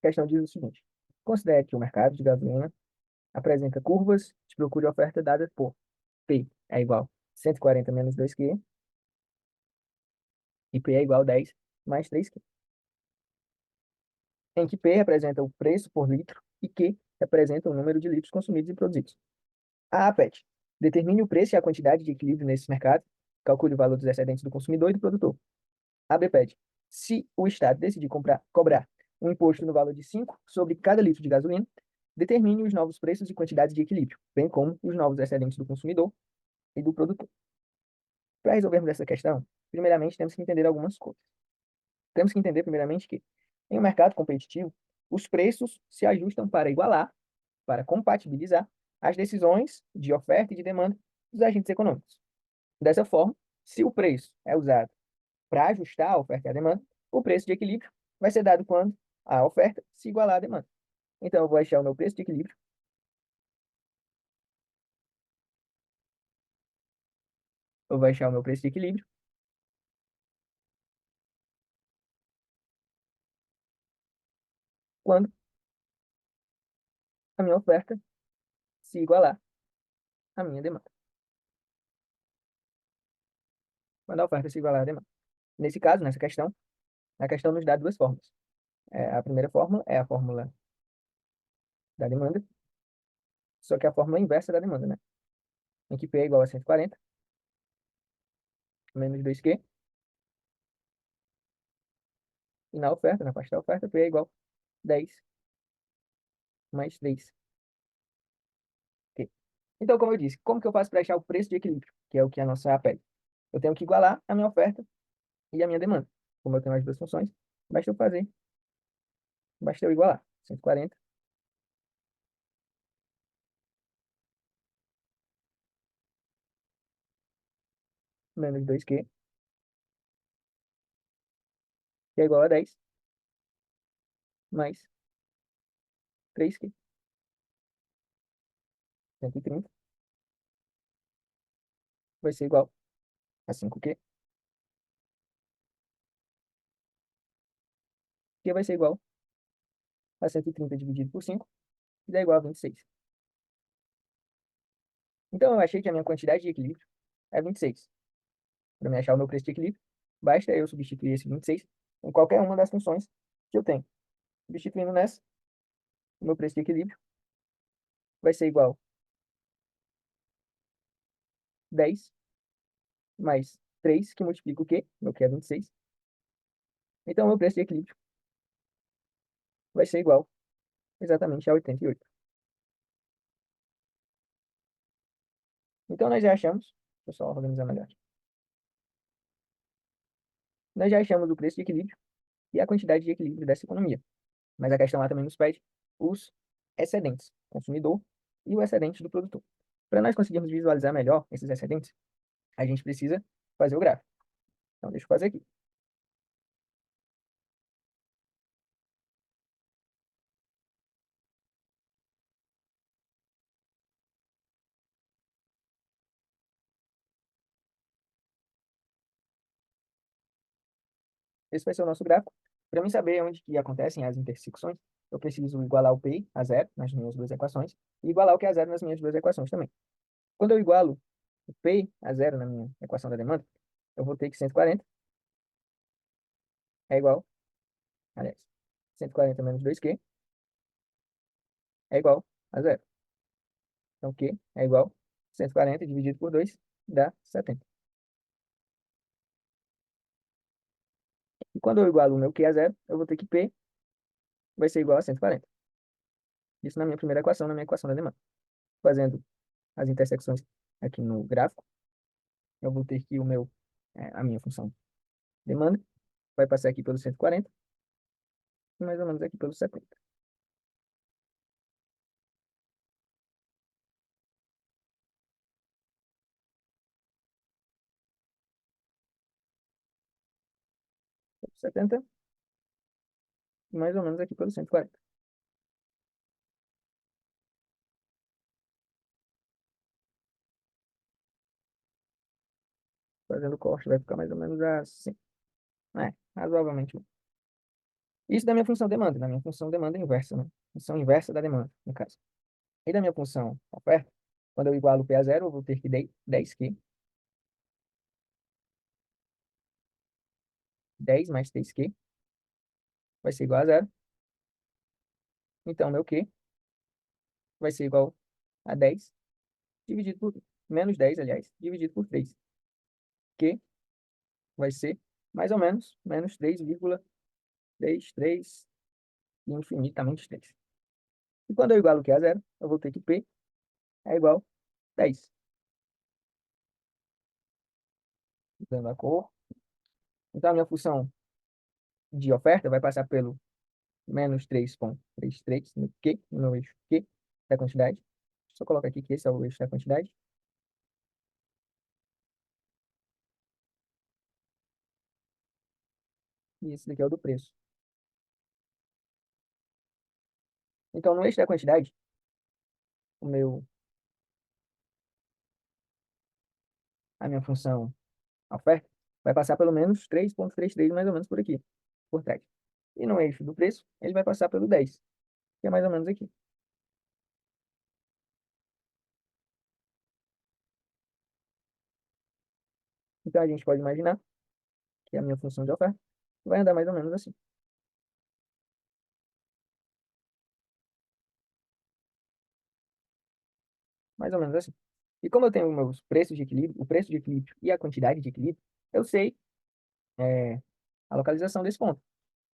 A questão diz o seguinte: considere que o mercado de gasolina apresenta curvas de procura e oferta dadas por P é igual a 140 menos 2Q e P é igual a 10 mais 3Q, em que P representa o preço por litro e Q representa o número de litros consumidos e produzidos. A PET. Determine o preço e a quantidade de equilíbrio nesse mercado. Calcule o valor dos excedentes do consumidor e do produtor. A BPET. Se o Estado decidir cobrar um imposto no valor de 5 sobre cada litro de gasolina, determine os novos preços e quantidades de equilíbrio, bem como os novos excedentes do consumidor e do produtor. Para resolvermos essa questão, primeiramente temos que entender algumas coisas. Temos que entender, primeiramente, que em um mercado competitivo, os preços se ajustam para igualar, para compatibilizar as decisões de oferta e de demanda dos agentes econômicos. Dessa forma, se o preço é usado para ajustar a oferta e a demanda, o preço de equilíbrio vai ser dado quando a oferta se igualar à demanda. Então, eu vou achar o meu preço de equilíbrio. Eu vou achar o meu preço de equilíbrio quando a minha oferta se igualar à minha demanda. Quando a oferta se igualar à demanda. Nesse caso, nessa questão, a questão nos dá duas fórmulas. A primeira fórmula é a fórmula da demanda, só que é a fórmula inversa da demanda, né? Em que P é igual a 140 menos 2Q, e na oferta, na parte da oferta, P é igual a 10 mais 3Q. Então, como eu disse, como que eu faço para achar o preço de equilíbrio, que é o que a nossa A pede? Eu tenho que igualar a minha oferta e a minha demanda. Como eu tenho as duas funções, basta eu fazer, basta eu igualar. 140 menos 2Q, que é igual a 10 mais 3Q, 130, vai ser igual a 5Q, que vai ser igual a 130 dividido por 5, que dá igual a 26. Então, eu achei que a minha quantidade de equilíbrio é 26. Para me achar o meu preço de equilíbrio, basta eu substituir esse 26 em qualquer uma das funções que eu tenho. Substituindo nessa, o meu preço de equilíbrio vai ser igual a 10 mais 3, que multiplica o quê? O que é 26. Então, o meu preço de equilíbrio vai ser igual exatamente a 88. Então, nós já achamos, deixa eu só organizar melhor aqui. Nós já achamos o preço de equilíbrio e a quantidade de equilíbrio dessa economia. Mas a questão lá também nos pede os excedentes, consumidor e o excedente do produtor. Para nós conseguirmos visualizar melhor esses excedentes, a gente precisa fazer o gráfico. Então, deixa eu fazer aqui. Esse vai ser o nosso gráfico. Para mim saber onde que acontecem as intersecções, eu preciso igualar o P a zero nas minhas duas equações e igualar o Q a zero nas minhas duas equações também. Quando eu igualo o P a zero na minha equação da demanda, eu vou ter que 140 é igual, aliás, 140 menos 2Q é igual a zero. Então, Q é igual a 140 dividido por 2 dá 70. E quando eu igualo o meu Q a zero, eu vou ter que P vai ser igual a 140. Isso na minha primeira equação, na minha equação da demanda. Fazendo as intersecções aqui no gráfico, eu vou ter que a minha função demanda vai passar aqui pelo 140 e mais ou menos aqui pelo 70. Pelo 70 e mais ou menos aqui pelo 140. Fazendo o corte vai ficar mais ou menos assim. Razoavelmente. Isso da minha função demanda, da minha função demanda inversa, né? Função inversa da demanda, no caso. E da minha função oferta, quando eu igualo P a zero, eu vou ter que 10Q, 10 mais 3Q, vai ser igual a zero. Então, meu Q vai ser igual a 10 dividido por, menos 10, aliás, dividido por 3. Que vai ser mais ou menos menos 3,33 infinitamente 3. E quando eu igualo Q a zero, eu vou ter que P é igual a 10. Dando a cor. Então, a minha função de oferta vai passar pelo menos 3,33 no Q, no eixo Q da quantidade. Só colocar aqui que esse é o eixo da quantidade. E esse daqui é o do preço. Então, no eixo da quantidade, a minha função oferta vai passar pelo menos 3,33 mais ou menos por aqui, por trás. E no eixo do preço, ele vai passar pelo 10, que é mais ou menos aqui. Então, a gente pode imaginar que a minha função de oferta vai andar mais ou menos assim. Mais ou menos assim. E como eu tenho meus preços de equilíbrio, o preço de equilíbrio e a quantidade de equilíbrio, eu sei a localização desse ponto.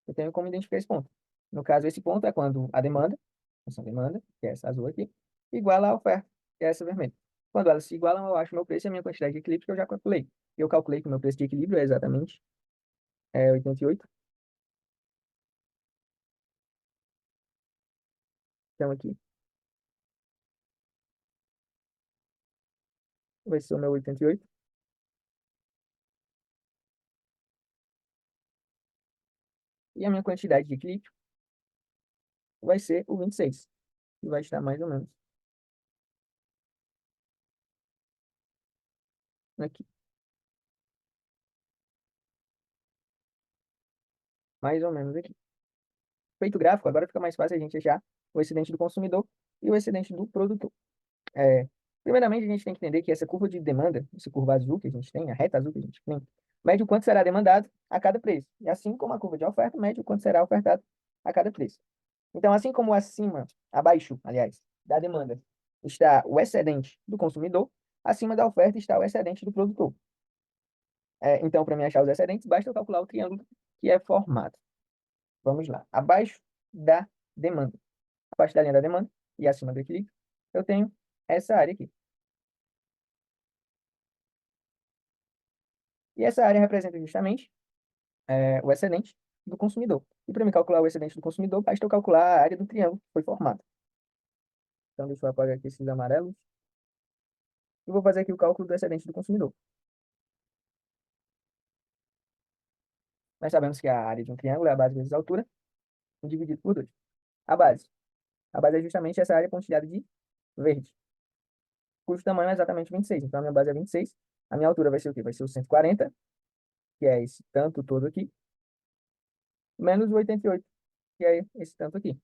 Eu tenho como identificar esse ponto. No caso, esse ponto é quando a demanda, função demanda, que é essa azul aqui, iguala a oferta, que é essa vermelha. Quando elas se igualam, eu acho meu preço e a minha quantidade de equilíbrio que eu já calculei. Eu calculei que o meu preço de equilíbrio é exatamente 88. Então, aqui vai ser o meu 88. E a minha quantidade de equilíbrio vai ser o 26, que vai estar mais ou menos aqui. Mais ou menos aqui. Feito o gráfico, agora fica mais fácil a gente achar o excedente do consumidor e o excedente do produtor. Primeiramente, a gente tem que entender que essa curva de demanda, essa curva azul que a gente tem, a reta azul que a gente tem, mede o quanto será demandado a cada preço. E assim como a curva de oferta mede o quanto será ofertado a cada preço. Então, assim como abaixo, aliás, da demanda está o excedente do consumidor, acima da oferta está o excedente do produtor. Então, para mim achar os excedentes, basta eu calcular o triângulo que é formado. Vamos lá. Abaixo da demanda, abaixo da linha da demanda e acima do equilíbrio, eu tenho essa área aqui. E essa área representa justamente o excedente do consumidor. E para me calcular o excedente do consumidor, basta eu calcular a área do triângulo que foi formado. Então, deixa eu apagar aqui esses amarelos. E vou fazer aqui o cálculo do excedente do consumidor. Nós sabemos que a área de um triângulo é a base vezes a altura, dividido por 2. A base. A base é justamente essa área pontilhada de verde, cujo tamanho é exatamente 26. Então, a minha base é 26. A minha altura vai ser o quê? Vai ser o 140, que é esse tanto todo aqui, menos o 88, que é esse tanto aqui.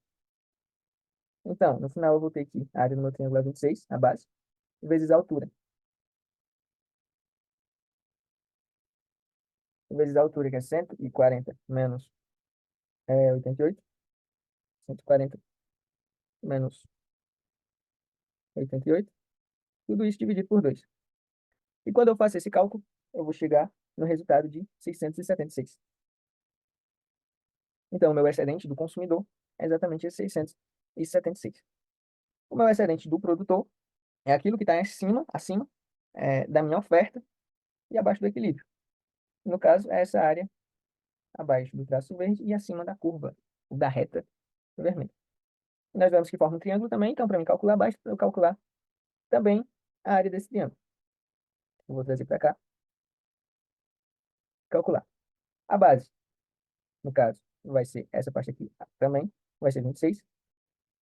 Então, no final, eu vou ter que a área do meu triângulo é 26, a base, vezes a altura. Vezes a altura, que é 140 menos 88. 140 menos 88. Tudo isso dividido por 2. E quando eu faço esse cálculo, eu vou chegar no resultado de 676. Então, o meu excedente do consumidor é exatamente esse 676. O meu excedente do produtor é aquilo que está acima da minha oferta e abaixo do equilíbrio. No caso, é essa área abaixo do traço verde e acima da curva, da reta vermelha. E nós vemos que forma um triângulo também, então, para mim calcular abaixo, eu calcular também a área desse triângulo. Eu vou trazer para cá, calcular. A base, no caso, vai ser essa parte aqui também, vai ser 26.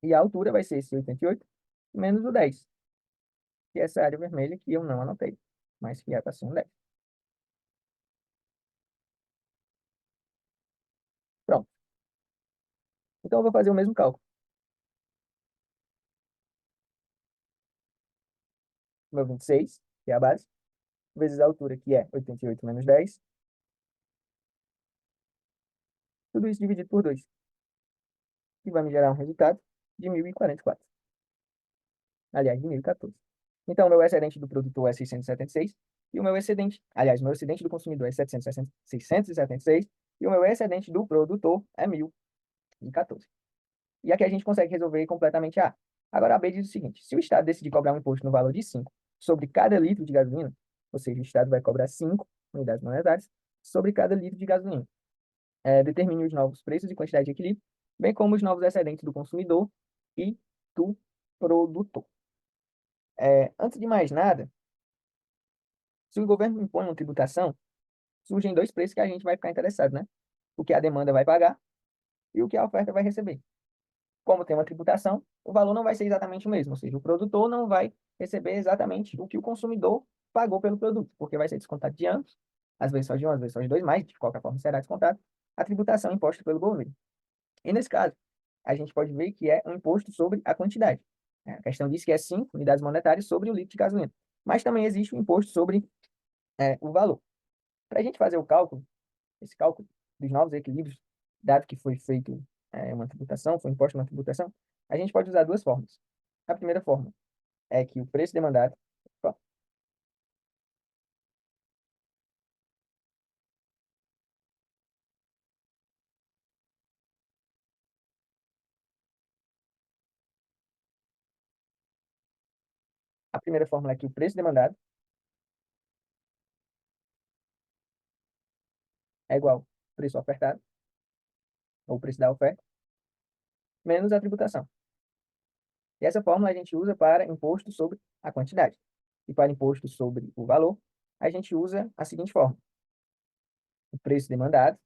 E a altura vai ser esse 88 menos o 10, que é essa área vermelha que eu não anotei, mas que é para ser um 10. Pronto. Então, eu vou fazer o mesmo cálculo. Meu 26, que é a base, vezes a altura, que é 88 menos 10. Tudo isso dividido por 2, que vai me gerar um resultado de 1.044. Aliás, de 1.014. Então, o meu excedente do produtor é 676, e o meu excedente, aliás, o meu excedente do consumidor é 676, e o meu excedente do produtor é 1.014. E aqui a gente consegue resolver completamente A. Agora, a B diz o seguinte: se o Estado decidir cobrar um imposto no valor de 5 sobre cada litro de gasolina, ou seja, o Estado vai cobrar 5 unidades monetárias sobre cada litro de gasolina, determine os novos preços e quantidade de equilíbrio, bem como os novos excedentes do consumidor e do produtor. Antes de mais nada, se o governo impõe uma tributação, surgem dois preços que a gente vai ficar interessado, né? O que a demanda vai pagar e o que a oferta vai receber. Como tem uma tributação, o valor não vai ser exatamente o mesmo, ou seja, o produtor não vai receber exatamente o que o consumidor pagou pelo produto, porque vai ser descontado de ambos, às vezes só de um, às vezes só de dois, mas de qualquer forma será descontado a tributação imposta pelo governo. E nesse caso, a gente pode ver que é um imposto sobre a quantidade. A questão diz que é 5 unidades monetárias sobre o litro de gasolina. Mas também existe um imposto sobre o valor. Para a gente fazer o cálculo, esse cálculo dos novos equilíbrios, dado que foi feito uma tributação, foi imposto uma tributação, a gente pode usar duas formas. A primeira forma é que o preço demandado, opa, a primeira fórmula é que o preço demandado é igual ao preço ofertado, ou preço da oferta, menos a tributação. E essa fórmula a gente usa para imposto sobre a quantidade. E para imposto sobre o valor, a gente usa a seguinte fórmula: o preço demandado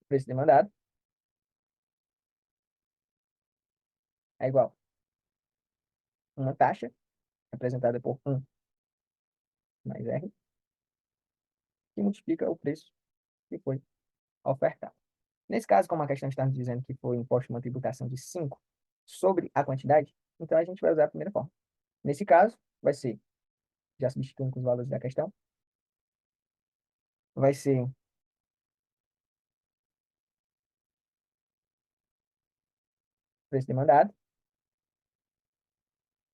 o preço demandado é igual a uma taxa, representada por 1 mais R, que multiplica o preço que foi ofertado. Nesse caso, como a questão está nos dizendo que foi imposto uma tributação de 5 sobre a quantidade, então a gente vai usar a primeira forma. Nesse caso, vai ser, já substituindo com os valores da questão, vai ser preço demandado,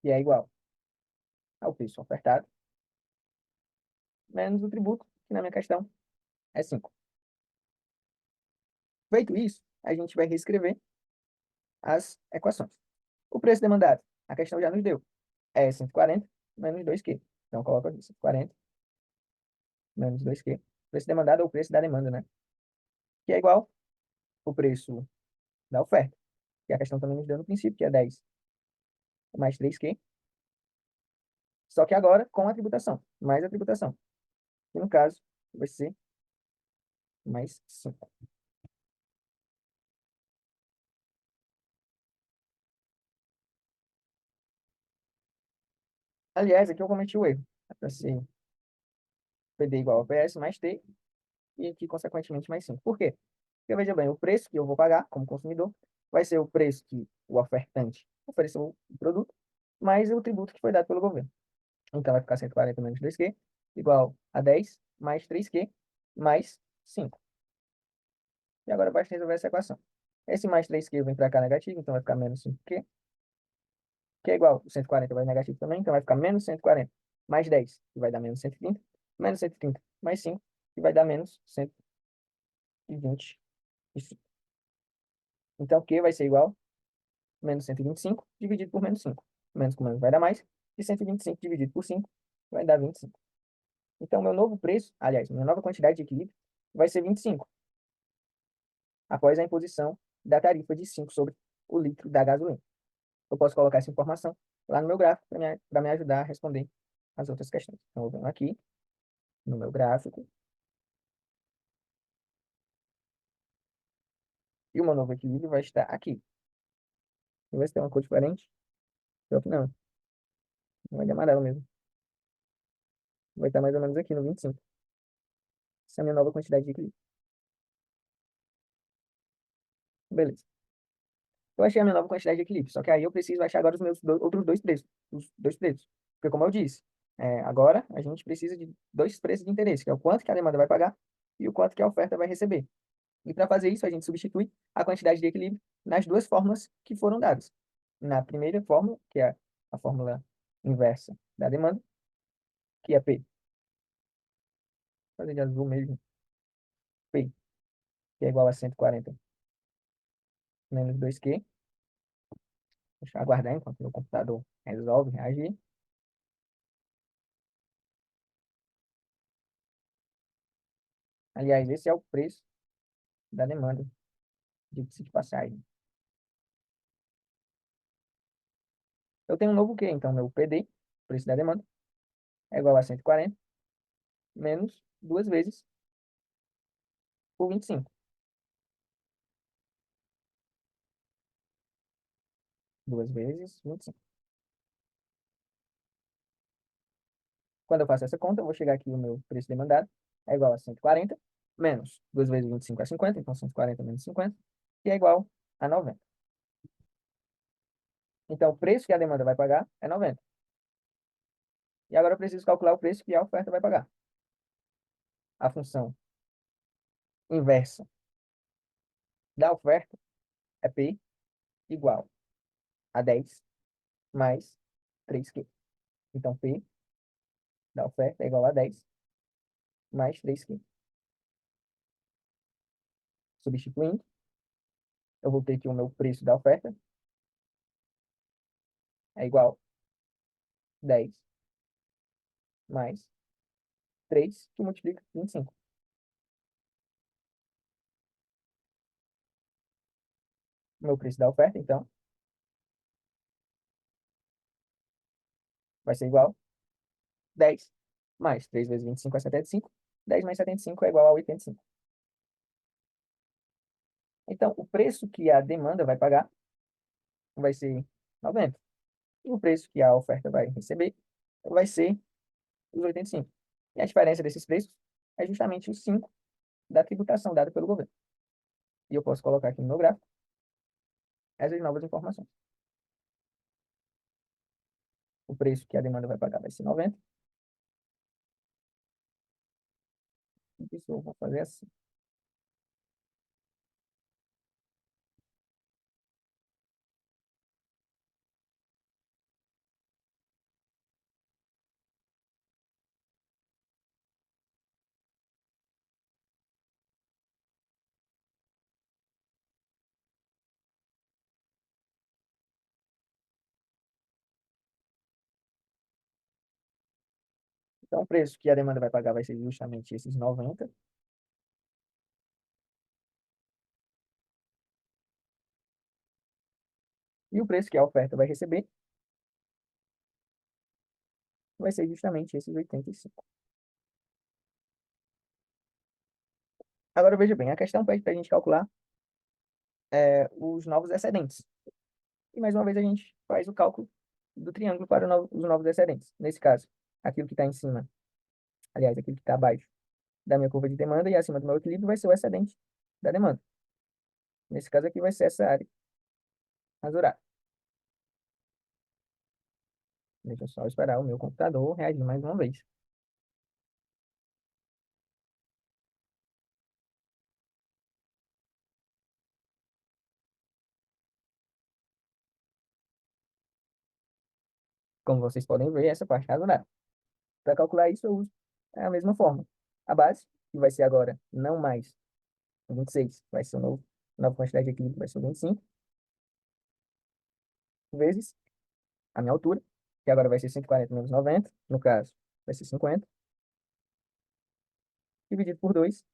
que é igual ao preço ofertado, menos o tributo, que na minha questão é 5. Feito isso, a gente vai reescrever as equações. O preço demandado, a questão já nos deu, é 140 menos 2Q. Então, coloca aqui 140 menos 2Q. O preço demandado é o preço da demanda, né? Que é igual o preço da oferta, que a questão também nos deu no princípio, que é 10 mais 3Q. Só que agora com a tributação, mais a tributação. Que no caso vai ser mais 5. Aliás, aqui eu cometi o erro. É para ser PD igual a PS mais T e aqui, consequentemente, mais 5. Por quê? Porque, veja bem, o preço que eu vou pagar como consumidor vai ser o preço que o ofertante ofereceu o produto, mais o tributo que foi dado pelo governo. Então, vai ficar 140 menos 2Q, igual a 10 mais 3Q, mais 5. E agora basta resolver essa equação. Esse mais 3Q vem para cá negativo, então vai ficar menos 5Q, que é igual, o 140 vai negativo também, então vai ficar menos 140 mais 10, que vai dar menos 130, menos 130 mais 5, que vai dar menos 125. Então, Q vai ser igual a menos 125 dividido por menos 5. Menos com menos vai dar mais, e 125 dividido por 5 vai dar 25. Então, meu novo preço, aliás, minha nova quantidade de equilíbrio vai ser 25, após a imposição da tarifa de 5 sobre o litro da gasolina. Eu posso colocar essa informação lá no meu gráfico para me ajudar a responder as outras questões. Então, eu venho aqui no meu gráfico, E o meu novo equilíbrio vai estar aqui. Vai ter uma cor diferente? Pior que não. Vai de amarelo mesmo. Vai estar mais ou menos aqui no 25. Essa é a minha nova quantidade de equilíbrio. Beleza. Eu achei a minha nova quantidade de equilíbrio. Só que aí eu preciso achar agora os meus outros dois preços. Os dois preços. Porque, como eu disse, agora a gente precisa de dois preços de interesse, que é o quanto que a demanda vai pagar e o quanto que a oferta vai receber. E para fazer isso, a gente substitui a quantidade de equilíbrio nas duas fórmulas que foram dadas. Na primeira fórmula, que é a fórmula inversa da demanda, que é P. Vou fazer de azul mesmo. P, que é igual a 140 menos 2Q. Deixa eu aguardar enquanto meu computador resolve reagir. Aliás, esse é o preço da demanda, diga-se de passagem. Eu tenho um novo Q, então meu PD, preço da demanda, é igual a 140 menos duas vezes o 25. Duas vezes 25. Quando eu faço essa conta, eu vou chegar aqui, o meu preço demandado é igual a 140 menos 2 vezes 25 é 50, então 140 menos 50, que é igual a 90. Então, o preço que a demanda vai pagar é 90. E agora eu preciso calcular o preço que a oferta vai pagar. A função inversa da oferta é P igual a 10 mais 3Q. Então, P da oferta é igual a 10 mais 3Q. Substituindo, eu vou ter que o meu preço da oferta é igual a 10 mais 3, que multiplica 25. O meu preço da oferta, então, vai ser igual a 10 mais 3 vezes 25 é 75. 10 mais 75 é igual a 85. Então, o preço que a demanda vai pagar vai ser 90. E o preço que a oferta vai receber vai ser os 85. E a diferença desses preços é justamente os 5 da tributação dada pelo governo. E eu posso colocar aqui no meu gráfico essas novas informações. O preço que a demanda vai pagar vai ser 90. Isso eu vou fazer assim. Então, o preço que a demanda vai pagar vai ser justamente esses 90. E o preço que a oferta vai receber vai ser justamente esses 85. Agora, veja bem, a questão pede para a gente calcular os novos excedentes. E, mais uma vez, a gente faz o cálculo do triângulo para os novos excedentes. Nesse caso, aquilo que está em cima, aliás, aquilo que está abaixo da minha curva de demanda e acima do meu equilíbrio vai ser o excedente da demanda. Nesse caso aqui vai ser essa área rasurada. Deixa eu só esperar o meu computador reagir mais uma vez. Como vocês podem ver, essa parte rasurada. Para calcular isso, eu uso a mesma forma. A base, que vai ser agora não mais 26, vai ser a nova quantidade de equilíbrio, vai ser 25, vezes a minha altura, que agora vai ser 140 menos 90, no caso, vai ser 50, dividido por 2,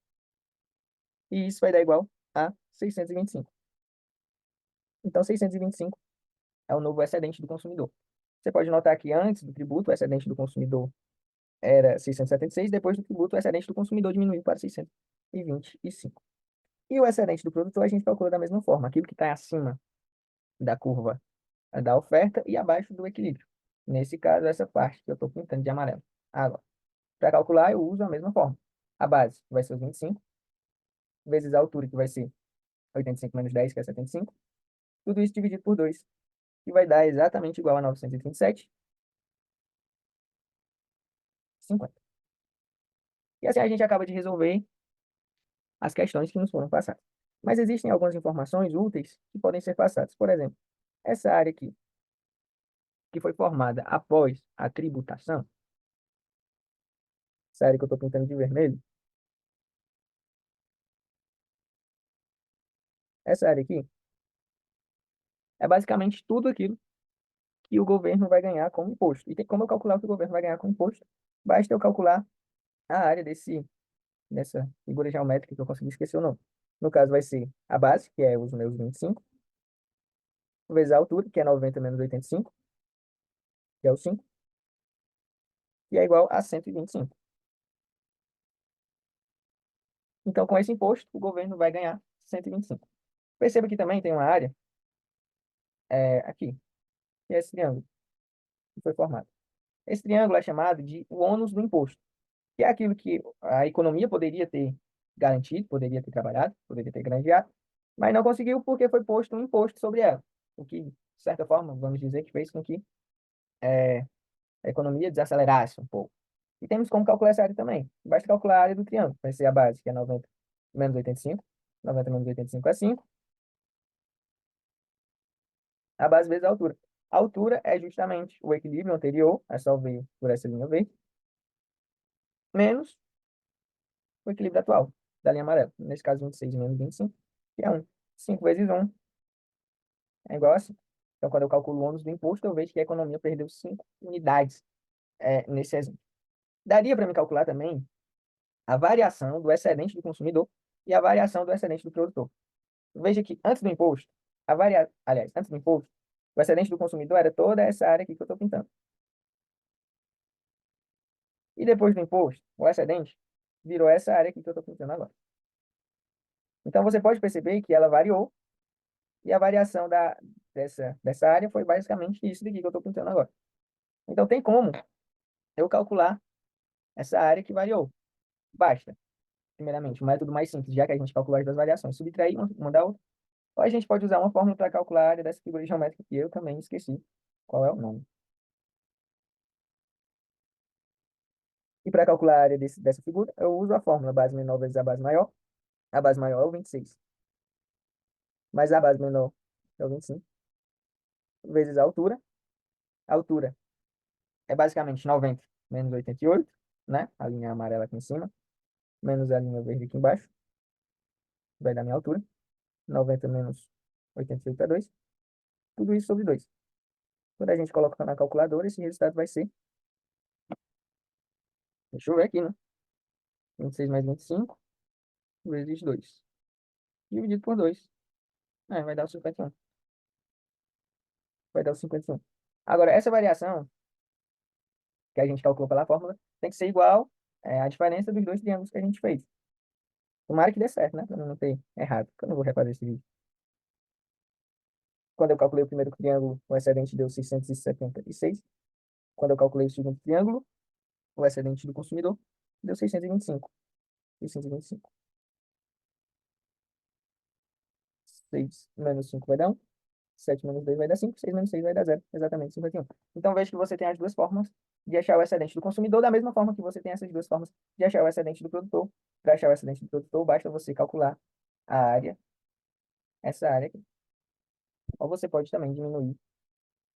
e isso vai dar igual a 625. Então, 625 é o novo excedente do consumidor. Você pode notar que antes do tributo, o excedente do consumidor era 676, depois do tributo, o excedente do consumidor diminuiu para 625. E o excedente do produtor a gente calcula da mesma forma, aquilo que está acima da curva da oferta e abaixo do equilíbrio. Nesse caso, essa parte que eu estou pintando de amarelo. Agora, para calcular, eu uso a mesma forma. A base vai ser os 25, vezes a altura, que vai ser 85 menos 10, que é 75. Tudo isso dividido por 2, que vai dar exatamente igual a 927,50. E assim a gente acaba de resolver as questões que nos foram passadas. Mas existem algumas informações úteis que podem ser passadas. Por exemplo, essa área aqui, que foi formada após a tributação, essa área que eu estou pintando de vermelho, essa área aqui é basicamente tudo aquilo que o governo vai ganhar como imposto. E tem como eu calcular o que o governo vai ganhar como imposto? Basta eu calcular a área dessa figura geométrica que eu consegui esquecer o nome. No caso, vai ser a base, que é os meus 25, vezes a altura, que é 90 menos 85, que é o 5, que é igual a 125. Então, com esse imposto, o governo vai ganhar 125. Perceba que também tem uma área aqui, que é esse triângulo que foi formado. Esse triângulo é chamado de o ônus do imposto, que é aquilo que a economia poderia ter garantido, poderia ter trabalhado, poderia ter granjeado, mas não conseguiu porque foi posto um imposto sobre ela, o que, de certa forma, vamos dizer que fez com que a economia desacelerasse um pouco. E temos como calcular essa área também. Basta calcular a área do triângulo. Vai ser a base, que é 90 menos 85. 90 menos 85 é 5. A base vezes a altura. A altura é justamente o equilíbrio anterior, é só ver por essa linha verde, menos o equilíbrio atual, da linha amarela. Nesse caso, 26 menos 25, que é 1. 5 vezes 1 é igual a 5. Então, quando eu calculo o ônus do imposto, eu vejo que a economia perdeu 5 unidades nesse exemplo. Daria para me calcular também a variação do excedente do consumidor e a variação do excedente do produtor. Veja que antes do imposto, aliás, antes do imposto, o excedente do consumidor era toda essa área aqui que eu estou pintando. E depois do imposto, o excedente virou essa área aqui que eu estou pintando agora. Então você pode perceber que ela variou e a variação dessa área foi basicamente isso daqui que eu estou pintando agora. Então tem como eu calcular essa área que variou. Basta, primeiramente, o método mais simples, já que a gente calculou as duas variações, subtrair uma da outra. Ou a gente pode usar uma fórmula para calcular a área dessa figura geométrica que eu também esqueci qual é o nome. E para calcular a área dessa figura, eu uso a fórmula base menor vezes a base maior. A base maior é o 26, mais a base menor é o 25, vezes a altura. A altura é basicamente 90 menos 88, né? A linha amarela aqui em cima, menos a linha verde aqui embaixo, vai dar minha altura. 90 menos 88 é 2. Tudo isso sobre 2. Quando a gente coloca na calculadora, esse resultado vai ser, deixa eu ver aqui, né? 26 mais 25 vezes 2. Dividido por 2. Vai dar o 51. Vai dar o 51. Agora, essa variação que a gente calculou pela fórmula tem que ser igual à diferença dos dois triângulos que a gente fez. Tomara que dê certo, né? Para não ter errado, porque eu não vou refazer esse vídeo. Quando eu calculei o primeiro triângulo, o excedente deu 676. Quando eu calculei o segundo triângulo, o excedente do consumidor deu 625. 625. 6 menos 5 vai dar 1. 7 menos 2 vai dar 5. 6 menos 6 vai dar 0. Exatamente 51. Então, veja que você tem as duas formas de achar o excedente do consumidor, da mesma forma que você tem essas duas formas de achar o excedente do produtor. Para achar o excedente do produtor, basta você calcular a área, essa área aqui. Ou você pode também diminuir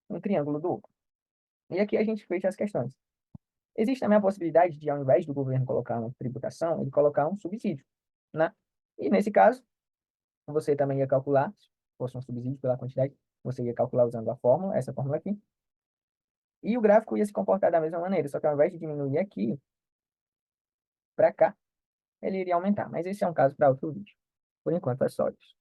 um triângulo do outro. E aqui a gente fecha as questões. Existe também a possibilidade de, ao invés do governo colocar uma tributação, ele colocar um subsídio, né? E nesse caso, você também ia calcular, se fosse um subsídio pela quantidade, você ia calcular usando a fórmula, essa fórmula aqui, e o gráfico ia se comportar da mesma maneira, só que ao invés de diminuir aqui para cá, ele iria aumentar. Mas esse é um caso para outro vídeo. Por enquanto é só isso.